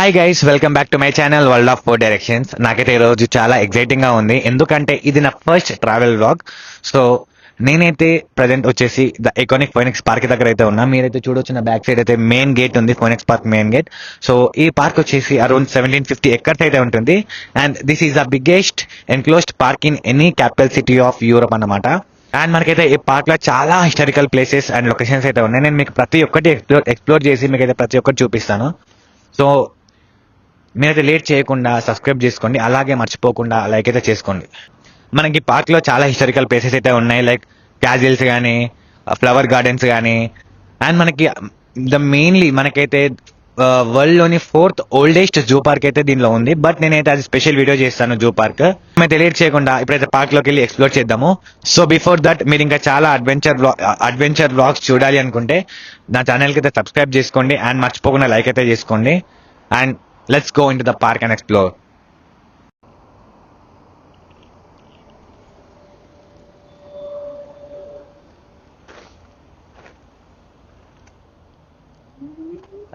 Hi guys, welcome back to my channel world of four directions. నాకైతే ఈ రోజు చాలా ఎక్సైటింగ్ గా ఉంది, ఎందుకంటే ఇది నా ఫస్ట్ ట్రావెల్ వ్లాగ్. సో నేనైతే ప్రజెంట్ వచ్చేసి ద ఎకానిక్ ఫోనిక్స్ పార్క్ దగ్గర అయితే ఉన్నా. మీరైతే చూడొచ్చు, నా బ్యాక్ సైడ్ అయితే మెయిన్ గేట్ ఉంది, Phoenix Park main gate. So ఈ పార్క్ వచ్చేసి అరౌండ్ 1750 ఎకర్స్ అయితే ఉంటుంది. And this is the biggest enclosed park in any capital city of Europe అన్నమాట. అండ్ మనకైతే ఈ పార్క్ లో చాలా హిస్టారికల్ ప్లేసెస్ అండ్ లొకేషన్స్ అయితే ఉన్నాయి. నేను మీకు ప్రతి ఒక్కటి ఎక్స్ప్లోర్ చేసి మీకైతే ప్రతి ఒక్కటి చూపిస్తాను. సో మీరైతే లేట్ చేయకుండా సబ్స్క్రైబ్ చేసుకోండి, అలాగే మర్చిపోకుండా లైక్ అయితే చేసుకోండి. మనకి పార్క్ లో చాలా హిస్టారికల్ ప్లేసెస్ అయితే ఉన్నాయి, లైక్ క్యాజిల్స్ కానీ, ఫ్లవర్ గార్డెన్స్ కానీ. అండ్ మనకి మెయిన్లీ మనకైతే వరల్డ్ లోని 4th ఓల్డెస్ట్ జూ పార్క్ అయితే దీనిలో ఉంది. బట్ నేనైతే అది స్పెషల్ వీడియో చేస్తాను జూ పార్క్. అయితే లేట్ చేయకుండా ఇప్పుడైతే పార్క్ లోకి వెళ్ళి ఎక్స్ప్లోర్ చేద్దాము. సో బిఫోర్ దట్ మీరు ఇంకా చాలా అడ్వెంచర్ బ్లాగ్స్ చూడాలి అనుకుంటే నా ఛానల్ కి అయితే సబ్స్క్రైబ్ చేసుకోండి అండ్ మర్చిపోకుండా లైక్ అయితే చేసుకోండి. And let's go into the park and explore.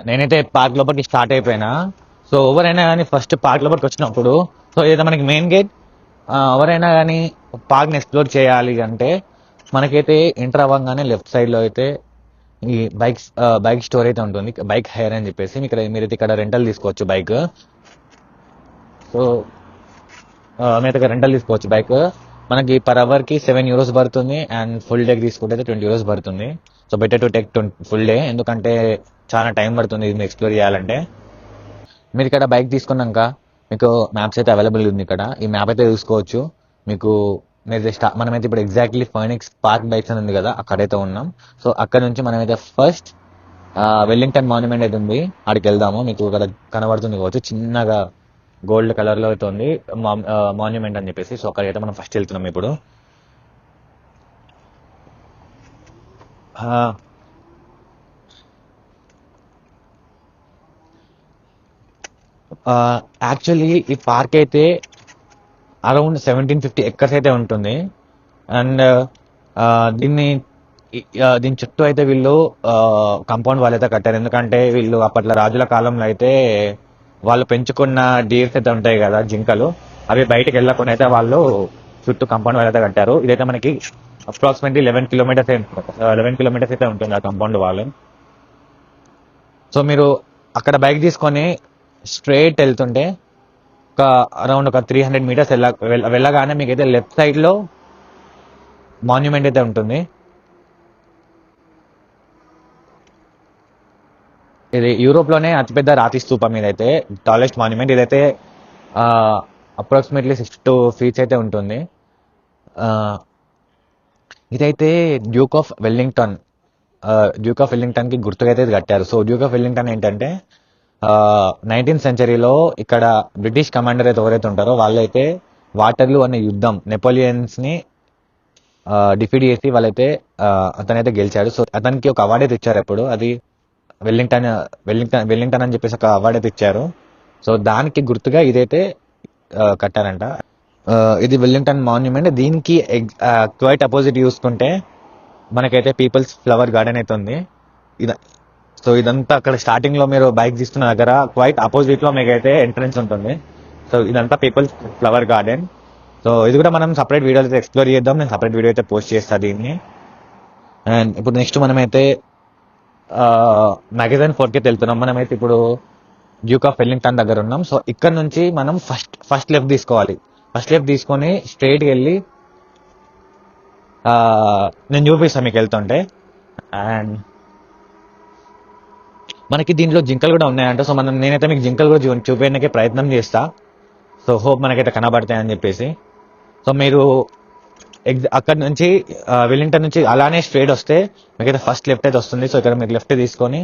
నేనైతే పార్క్ లోపలికి స్టార్ట్ అయిపోయినా. సో ఎవరైనా కానీ ఫస్ట్ పార్క్ లోపలికి వచ్చినప్పుడు, సో ఏదైతే మనకి మెయిన్ గేట్, ఎవరైనా కానీ పార్క్ని ఎక్స్ప్లోర్ చేయాలి అంటే మనకైతే ఎంటర్ అవ్వగానే లెఫ్ట్ సైడ్ లో అయితే ఈ బైక్ స్టోర్ అయితే ఉంటుంది, బైక్ హైర్ అని చెప్పేసి. మీరైతే ఇక్కడ రెంటల్ తీసుకోవచ్చు బైక్. సో మీరైతే ఇక్కడ రెంటల్ తీసుకోవచ్చు బైక్. మనకి పర్ అవర్ కి 7 euros పడుతుంది, అండ్ ఫుల్ డే తీసుకుంటే 20 euros పడుతుంది. So better to take full day, ఎందుకంటే చాలా టైం పడుతుంది ఇది ఎక్స్ప్లోర్ చేయాలంటే. మీరు ఇక్కడ బైక్ తీసుకున్నాక మీకు మ్యాప్స్ అయితే అవైలబుల్ ఉంది. ఇక్కడ ఈ మ్యాప్ అయితే చూసుకోవచ్చు. మీకు మనమైతే ఇప్పుడు ఎగ్జాక్ట్లీ ఫోనిక్స్ పార్క్ బైక్స్ అని ఉంది కదా, అక్కడైతే ఉన్నాం. సో అక్కడ నుంచి మనమైతే ఫస్ట్ వెల్లింగ్టన్ మాన్యుమెంట్ అయితే ఉంది, అక్కడికి వెళ్దాము. మీకు ఇక్కడ కనబడుతుంది కావచ్చు, చిన్నగా గోల్డ్ కలర్ లో అయితే ఉంది మాన్యుమెంట్ అని చెప్పేసి. సో అక్కడైతే మనం ఫస్ట్ వెళ్తున్నాం ఇప్పుడు. యాక్చువల్లీ ఈ పార్క్ అయితే అరౌండ్ 1750 ఎకర్స్ అయితే ఉంటుంది. అండ్ దీని చుట్టూ అయితే వీళ్ళు కాంపౌండ్ వాళ్ళు అయితే కట్టారు, ఎందుకంటే వీళ్ళు అప్పట్లో రాజుల కాలంలో అయితే వాళ్ళు పెంచుకున్న డీర్స్ అయితే ఉంటాయి కదా, జింకలు, అవి బయటకు వెళ్ళకుండా అయితే వాళ్ళు చుట్టూ కాంపౌండ్ వాళ్ళు అయితే కట్టారు. ఇదైతే మనకి అప్రాక్సిమేట్లీ 11 కిలోమీటర్స్ అయితే ఉంటుంది ఆ కాంపౌండ్ వాళ్ళు. సో మీరు అక్కడ బైక్ తీసుకొని స్ట్రైట్ వెళ్తుంటే అరౌండ్ ఒక 300 meters వెళ్ళగానే మీకు అయితే లెఫ్ట్ సైడ్ లో మాన్యుమెంట్ అయితే ఉంటుంది. ఇది యూరోప్ లోనే అతిపెద్ద రాతి స్తూపం, ఇదైతే టాలెస్ట్ మాన్యుమెంట్. ఇదైతే అప్రాక్సిమేట్లీ 62 feet అయితే ఉంటుంది. ఇదైతే డ్యూక్ ఆఫ్ వెల్లింగ్టన్ కి గుర్తుగా అయితే కట్టారు. సో డ్యూక్ ఆఫ్ వెల్లింగ్టన్ ఏంటంటే 19th centuryలో ఇక్కడ బ్రిటిష్ కమాండర్ అయితే ఎవరైతే ఉంటారో వాళ్ళైతే వాటర్లూ అనే యుద్ధం నెపోలియన్స్ ని డిఫీట్ చేసి వాళ్ళైతే అతనైతే గెలిచాడు. సో అతనికి ఒక అవార్డు అయితే ఇచ్చారు ఎప్పుడు, అది వెల్లింగ్టన్ అని చెప్పేసి ఒక అవార్డు అయితే ఇచ్చారు. సో దానికి గుర్తుగా ఇదైతే కట్టారంట. ఇది వెల్లింగ్టన్ మాన్యుమెంట్. దీనికి క్వైట్ అపోజిట్ చూసుకుంటే మనకైతే పీపుల్స్ ఫ్లవర్ గార్డెన్ అయితే ఉంది. సో ఇదంతా అక్కడ స్టార్టింగ్ లో మీరు బైక్ తీసుకున్న దగ్గర క్వైట్ అపోజిట్ లో మీకు అయితే ఎంట్రన్స్ ఉంటుంది. సో ఇదంతా పీపుల్స్ ఫ్లవర్ గార్డెన్. సో ఇది కూడా మనం సపరేట్ వీడియో అయితే ఎక్స్ప్లోర్ చేద్దాం, నేను సపరేట్ వీడియో అయితే పోస్ట్ చేస్తాను దీన్ని. అండ్ ఇప్పుడు నెక్స్ట్ మనమైతే మ్యాగజైన్ ఫోర్ట్ కి వెళ్తున్నాం. మనమైతే ఇప్పుడు డ్యూక్ ఆఫ్ వెల్లింగ్టన్ దగ్గర ఉన్నాం. సో ఇక్కడ నుంచి మనం ఫస్ట్ లెఫ్ట్ తీసుకోవాలి. ఫస్ట్ లెఫ్ట్ తీసుకొని స్ట్రైట్ వెళ్ళి నేను చూపిస్తాను మీకు వెళ్తుంటే. అండ్ మనకి దీంట్లో జింకలు కూడా ఉన్నాయంట. సో నేనైతే మీకు జింకలు కూడా చూపించడానికి ప్రయత్నం చేస్తా. సో హోప్ మనకైతే కనబడతాయని చెప్పేసి. సో మీరు అక్కడ నుంచి వెల్లింగ్టన్ నుంచి అలానే స్ట్రైట్ వస్తే మీకైతే ఫస్ట్ లెఫ్ట్ అయితే వస్తుంది. సో ఇక్కడ మీరు లెఫ్ట్ తీసుకొని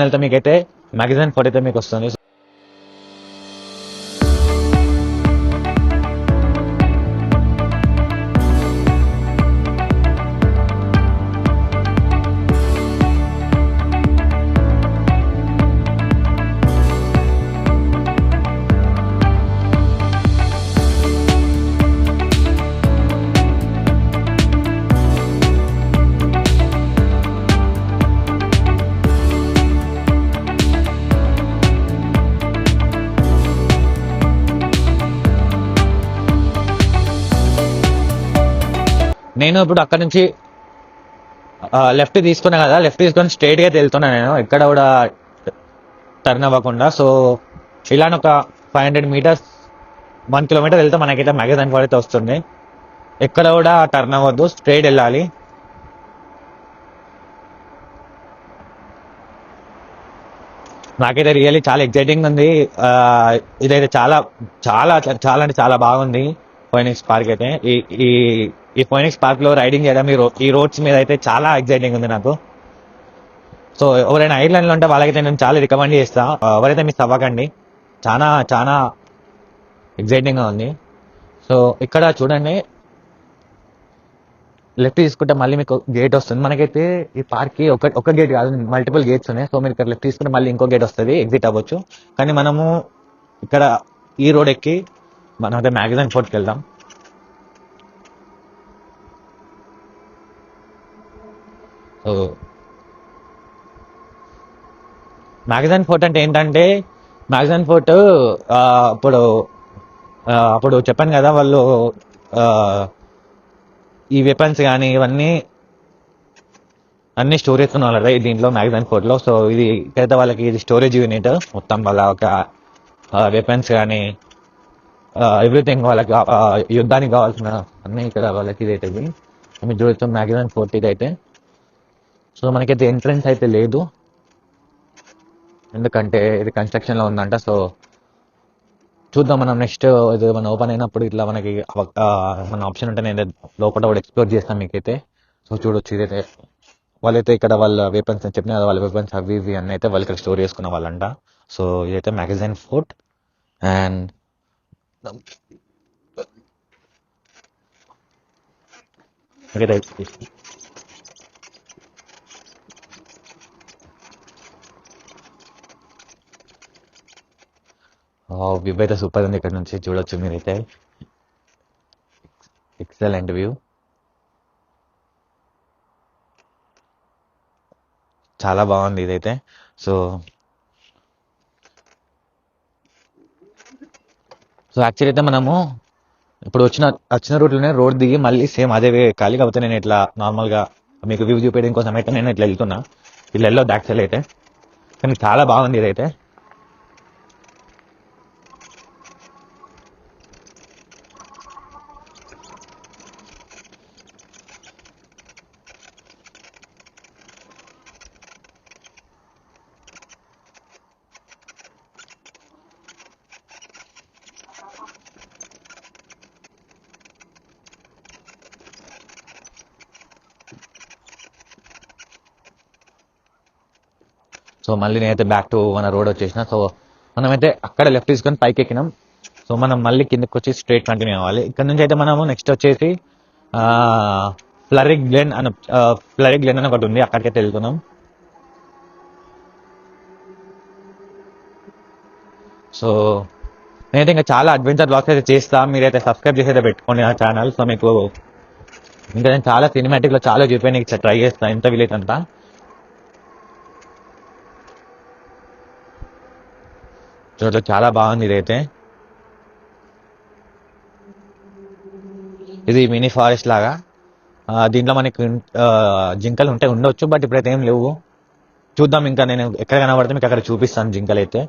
వెళ్తే మీకైతే మ్యాగజైన్ ఫోర్ట్ అయితే మీకు వస్తుంది. నేను ఇప్పుడు అక్కడ నుంచి లెఫ్ట్ తీసుకున్నా కదా, లెఫ్ట్ తీసుకొని స్ట్రైట్ గా వెళ్తున్నా నేను, ఎక్కడ కూడా టర్న్ అవ్వకుండా. సో ఇలానే ఒక 500 మీటర్స్ 1 కిలోమీటర్ వెళ్తే మనకైతే మ్యాగజైన్ ఫోర్ట్ అయితే వస్తుంది. ఎక్కడ కూడా టర్న్ అవ్వద్దు, స్ట్రైట్ వెళ్ళాలి. నాకైతే రియల్లీ చాలా ఎక్సైటింగ్ ఉంది. ఇదైతే చాలా చాలా చాలా అంటే చాలా బాగుంది ఫోనిక్స్ పార్క్ అయితే. ఈ ఈ ఈ ఫోనిక్స్ పార్క్ లో రైడింగ్ చేయడం ఈ రోడ్స్ మీద అయితే చాలా ఎక్సైటింగ్ ఉంది నాకు. సో ఎవరైనా ఐర్లాండ్ లో ఉంటే వాళ్ళకైతే నేను చాలా రికమెండ్ చేస్తా, ఎవరైతే మిస్ అవ్వకండి. చాలా చాలా ఎక్సైటింగ్ గా ఉంది. సో ఇక్కడ చూడండి, లెఫ్ట్ తీసుకుంటే మళ్ళీ మీకు గేట్ వస్తుంది. మనకైతే ఈ పార్క్ కి ఒక గేట్ కాదు, మల్టిపుల్ గేట్స్ ఉన్నాయి. సో మీరు ఇక్కడ లెఫ్ట్ తీసుకుంటే మళ్ళీ ఇంకో గేట్ వస్తుంది, ఎగ్జిట్ అవ్వచ్చు. కానీ మనము ఇక్కడ ఈ రోడ్ ఎక్కి మనం అయితే మ్యాగజైన్ ఫోర్ట్కి వెళ్దాం. సో మ్యాగజైన్ ఫోర్ట్ అంటే ఏంటంటే, మ్యాగజైన్ ఫోర్ట్ అప్పుడు అప్పుడు చెప్పాను కదా, వాళ్ళు ఈ వెపన్స్ కానీ ఇవన్నీ అన్ని స్టోర్ చేస్తున్నారు కదా దీంట్లో మ్యాగజైన్ ఫోర్ట్ లో. సో ఇది ఇక్కడైతే వాళ్ళకి ఇది స్టోరేజ్ యూనిట్, మొత్తం వాళ్ళ ఒక వెపన్స్ కానీ ఎవ్రీథింగ్ వాళ్ళకి యుద్ధానికి కావాల్సిన అన్ని ఇక్కడ వాళ్ళకి ఇదైతే మీరు చూడొచ్చు మ్యాగజైన్ ఫోర్ట్ ఇది అయితే. సో మనకైతే ఎంట్రన్స్ అయితే లేదు, ఎందుకంటే ఇది కన్స్ట్రక్షన్ లో ఉందంట. సో చూద్దాం, మనం నెక్స్ట్ ఇది మన ఓపెన్ అయినప్పుడు ఇట్లా మనకి మన ఆప్షన్ ఉంటే నేను లోపల కూడా ఎక్స్ప్లోర్ చేస్తాను మీకైతే. సో చూడొచ్చు, ఇదైతే వాళ్ళైతే ఇక్కడ వాళ్ళ వెపన్స్ అని చెప్పిన వాళ్ళ వెపన్స్ అవి ఇవి అన్నీ అయితే వాళ్ళు ఇక్కడ స్టోర్ చేసుకున్న వాళ్ళంట. సో ఇదైతే మ్యాగజైన్ ఫోర్ట్. అండ్ వ్యూ అయితే సూపర్ ఉంది, ఇక్కడ నుంచి చూడొచ్చు మీరైతే. ఎక్సలెంట్ వ్యూ, చాలా బాగుంది ఇదైతే. సో సో యాక్చువల్లీ అయితే మనము ఇప్పుడు వచ్చిన రూట్లోనే రోడ్ దిగి మళ్ళీ సేమ్ అదే వే ఎక్కాలి. కాకపోతే నేను ఇట్లా నార్మల్గా మీకు వ్యూ చూపించడం కోసం అయితే నేను ఇట్లా వెళ్తున్నా, ఇట్లా వెళ్ళొద్దు యాక్చువల్లీ అయితే. కానీ చాలా బాగుంది ఇదైతే. సో మళ్ళీ నేనైతే బ్యాక్ టు మన రోడ్ వచ్చేసిన. సో మనమైతే అక్కడ లెఫ్ట్ తీసుకొని పైకి ఎక్కినాం. సో మనం మళ్ళీ కిందకి వచ్చి స్ట్రైట్ కంటిన్యూ అవ్వాలి. ఇక్కడ నుంచి అయితే మనము నెక్స్ట్ వచ్చేసి ఫ్లరిక్ గ్లెన్ అని ఒకటి ఉంది, అక్కడికైతే వెళ్తున్నాం. సో నేనైతే ఇంకా చాలా అడ్వెంచర్ బ్లాగ్స్ అయితే చేస్తా, మీరైతే సబ్స్క్రైబ్ చేసి అయితే పెట్టుకోండి ఆ ఛానల్. సో మీకు ఇంకా నేను చాలా సినిమాటిక్ లో చాలా చూపించడానికి ట్రై చేస్తాను, ఎంత వీలైతే అంతా. చూడలేదు, చాలా బాగుంది ఇదైతే. ఇది మినీ ఫారెస్ట్ లాగా, దీంట్లో మనకి జింకలు ఉండొచ్చు, బట్ ఇప్పుడైతే ఏం లేవు. చూద్దాం, ఇంకా నేను ఎక్కడ కనబడితే మీకు అక్కడ చూపిస్తాను జింకలు అయితే.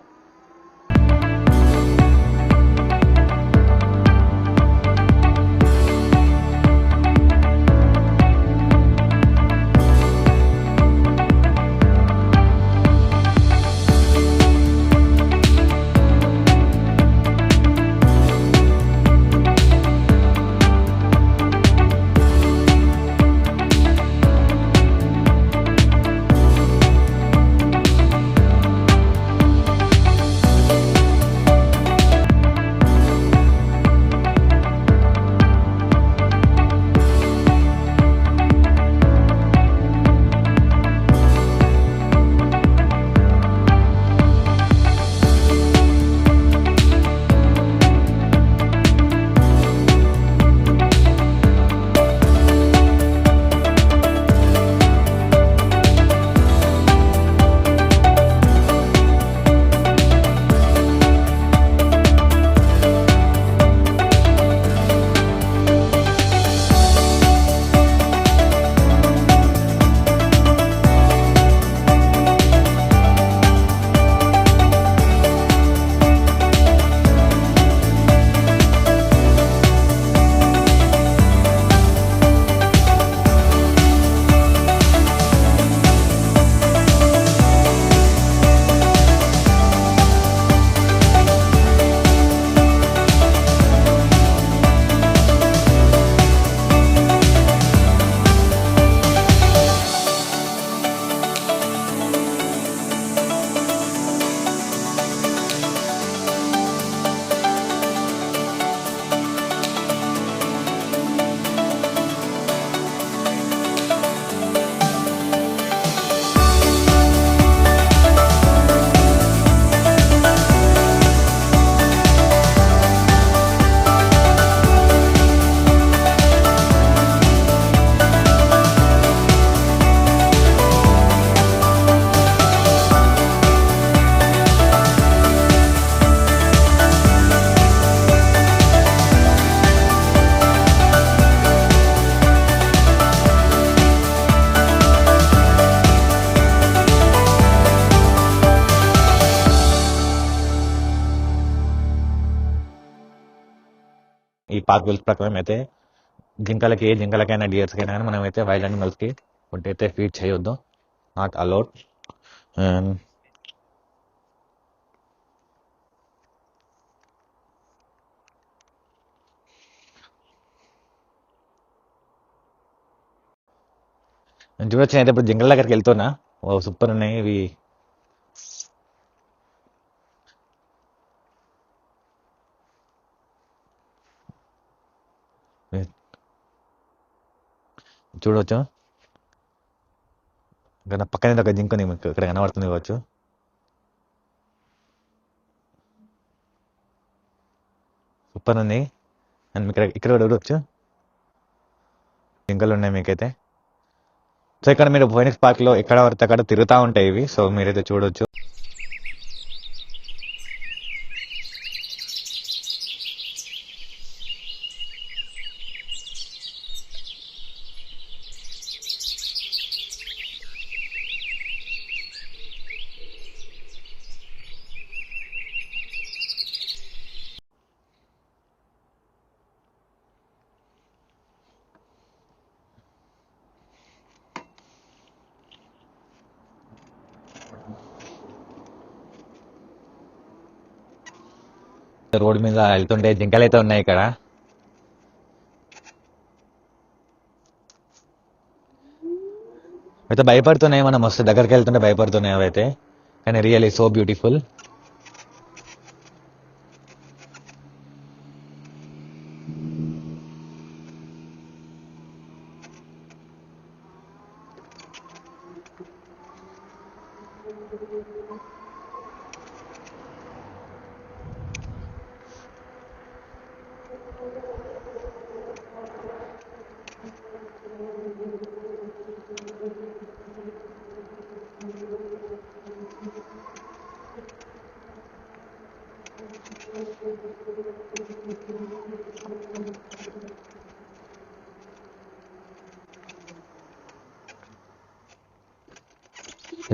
పార్క్ రూల్స్ ప్రకారం అయితే జింకలకైనా డియర్స్కైనా కానీ మనం అయితే వైల్డ్ అనిమల్స్కి ఫుడ్ అయితే ఫీడ్ చేయొద్దు, నాట్ అలౌడ్. అండ్ చూడొచ్చు, అయితే ఇప్పుడు జింకల దగ్గరికి వెళ్తున్నా. ఓ సూపర్ ఉన్నాయి ఇవి. చూడవచ్చు, ఇంకా నా పక్కనే ఒక జింక ఉంది, మీకు ఇక్కడ కనబడుతుంది కావచ్చు. సూపర్ ఉంది. అండ్ ఇక్కడ ఇక్కడ కూడా చూడవచ్చు జింకలు ఉన్నాయి మీకైతే. సో ఇక్కడ మీరు ఫోనిక్స్ పార్క్ లో ఎక్కడ పడితే అక్కడ తిరుగుతూ ఉంటాయి ఇవి, సో మీరైతే చూడొచ్చు. రోడ్ మీద వెళ్తుంటే జింకలు అయితే ఉన్నాయి ఇక్కడ. అయితే భయపడుతున్నాయి, మనం వస్తే దగ్గరికి వెళ్తుంటే భయపడుతున్నాయి అవైతే. కానీ రియల్లీ సో బ్యూటిఫుల్.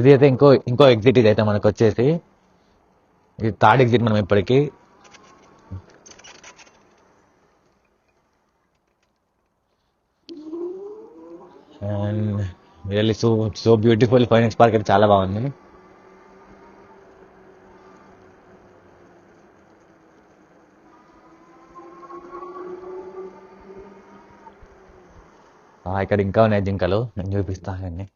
ఇది అయితే ఇంకో ఇంకో ఎగ్జిట్, ఇది అయితే మనకు వచ్చేసి ఇది థర్డ్ ఎగ్జిట్ మనం ఇప్పటికీ. And really so so beautiful. Finance park అయితే చాలా బాగుంది. ఇక్కడ ఇంకా ఉన్నాయి జింకలు, నేను చూపిస్తాను.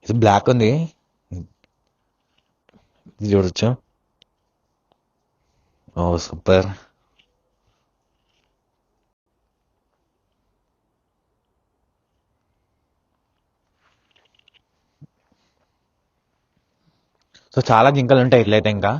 ఇది బ్లాక్ ఉంది, ఇది చూడొచ్చు. ఓ సూపర్. సో చాలా జింకలు ఉంటాయి ఇట్లయితే ఇంకా.